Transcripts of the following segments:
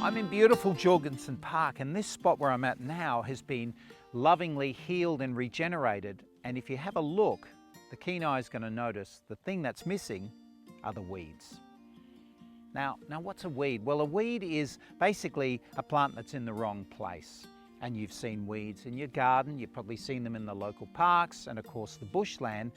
I'm in beautiful Jorgensen Park, and this spot where I'm at now has been lovingly healed and regenerated. And if you have a look, the keen eye is going to notice the thing that's missing are the weeds. Now what's a weed? Well, a weed is basically a plant that's in the wrong place. And you've seen weeds in your garden, you've probably seen them in the local parks and of course the bushland.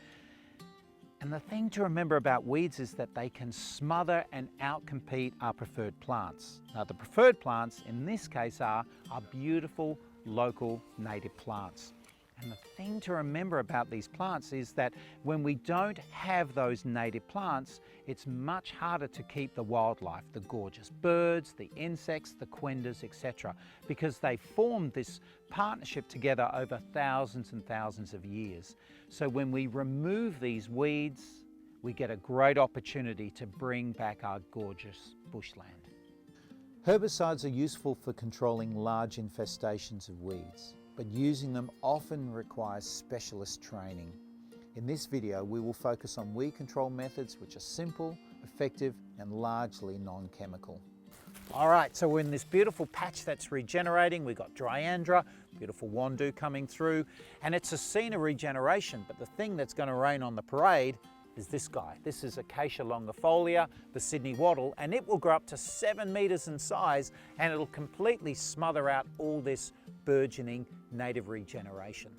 And the thing to remember about weeds is that they can smother and outcompete our preferred plants. Now the preferred plants in this case are our beautiful local native plants. And the thing to remember about these plants is that when we don't have those native plants, it's much harder to keep the wildlife, the gorgeous birds, the insects, the quenders, etc., because they formed this partnership together over thousands and thousands of years. So when we remove these weeds, we get a great opportunity to bring back our gorgeous bushland. Herbicides are useful for controlling large infestations of weeds, but using them often requires specialist training. In this video, we will focus on weed control methods which are simple, effective, and largely non-chemical. All right, so we're in this beautiful patch that's regenerating. We've got Dryandra, beautiful Wandu coming through, and it's a scene of regeneration, but the thing that's going to rain on the parade is this guy. This is Acacia longifolia, the Sydney wattle, and it will grow up to 7 meters in size, and it'll completely smother out all this burgeoning native regeneration.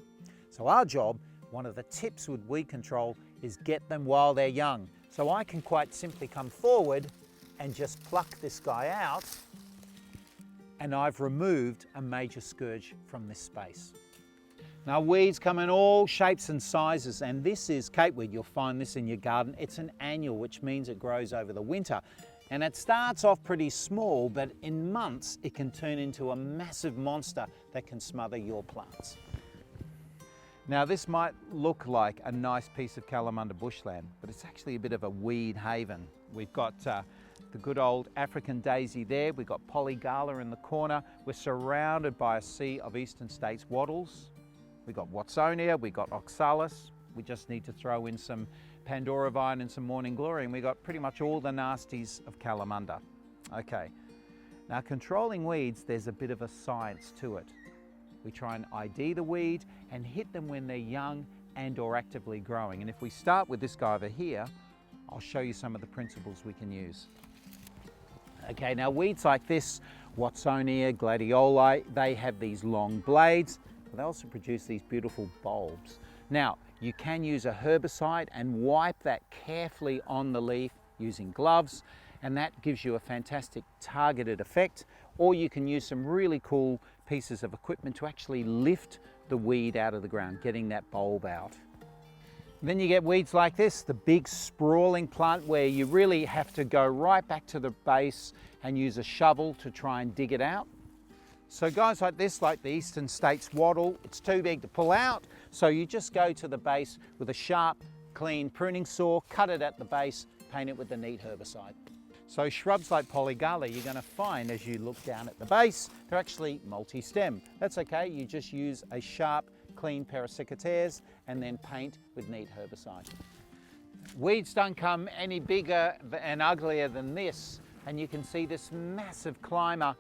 So our job, one of the tips with weed control, is get them while they're young. So I can quite simply come forward and just pluck this guy out, and I've removed a major scourge from this space. Now weeds come in all shapes and sizes, and this is capeweed. You'll find this in your garden. It's an annual, which means it grows over the winter. And it starts off pretty small, but in months it can turn into a massive monster that can smother your plants. Now this might look like a nice piece of Kalamunda bushland, but it's actually a bit of a weed haven. We've got the good old African daisy there. We've got polygala in the corner. We're surrounded by a sea of eastern states wattles. We've got Watsonia, we've got oxalis. We just need to throw in some Pandora vine and some morning glory, and we've got pretty much all the nasties of Kalamunda. Okay, now controlling weeds, there's a bit of a science to it. We try and ID the weed and hit them when they're young and or actively growing. And if we start with this guy over here, I'll show you some of the principles we can use. Okay, now weeds like this, Watsonia, gladioli, they have these long blades, but they also produce these beautiful bulbs. Now, you can use a herbicide and wipe that carefully on the leaf using gloves, and that gives you a fantastic targeted effect. Or you can use some really cool pieces of equipment to actually lift the weed out of the ground, getting that bulb out. Then you get weeds like this, the big sprawling plant where you really have to go right back to the base and use a shovel to try and dig it out. So guys like this, like the Eastern States wattle, it's too big to pull out, so you just go to the base with a sharp, clean pruning saw, cut it at the base, paint it with the neat herbicide. So shrubs like polygala, you're going to find as you look down at the base, they're actually multi-stem. That's okay, you just use a sharp, clean pair of secateurs and then paint with neat herbicide. Weeds don't come any bigger and uglier than this, and you can see this massive climber.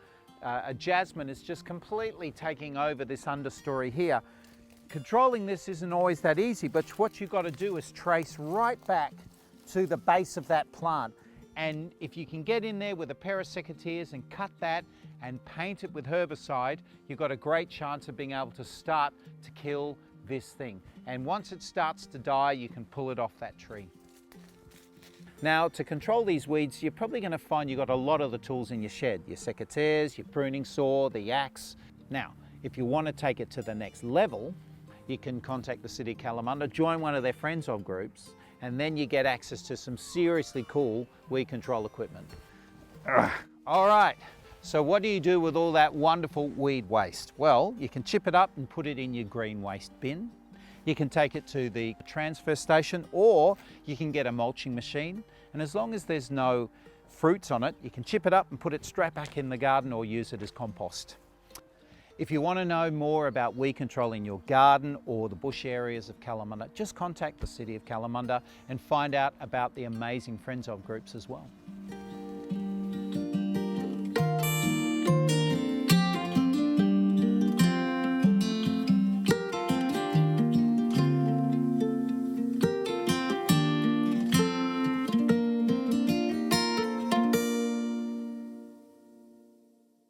A jasmine is just completely taking over this understory here. Controlling this isn't always that easy, but what you've got to do is trace right back to the base of that plant. And if you can get in there with a pair of secateurs and cut that and paint it with herbicide, you've got a great chance of being able to start to kill this thing. And once it starts to die, you can pull it off that tree. Now, to control these weeds, you're probably going to find you've got a lot of the tools in your shed, your secateurs, your pruning saw, the axe. Now, if you want to take it to the next level, you can contact the City of Kalamunda, join one of their Friends of groups, and then you get access to some seriously cool weed control equipment. All right, so what do you do with all that wonderful weed waste? Well, you can chip it up and put it in your green waste bin. You can take it to the transfer station, or you can get a mulching machine, and as long as there's no fruits on it, you can chip it up and put it straight back in the garden or use it as compost. If you want to know more about weed control in your garden or the bush areas of Kalamunda, just contact the City of Kalamunda and find out about the amazing Friends of groups as well.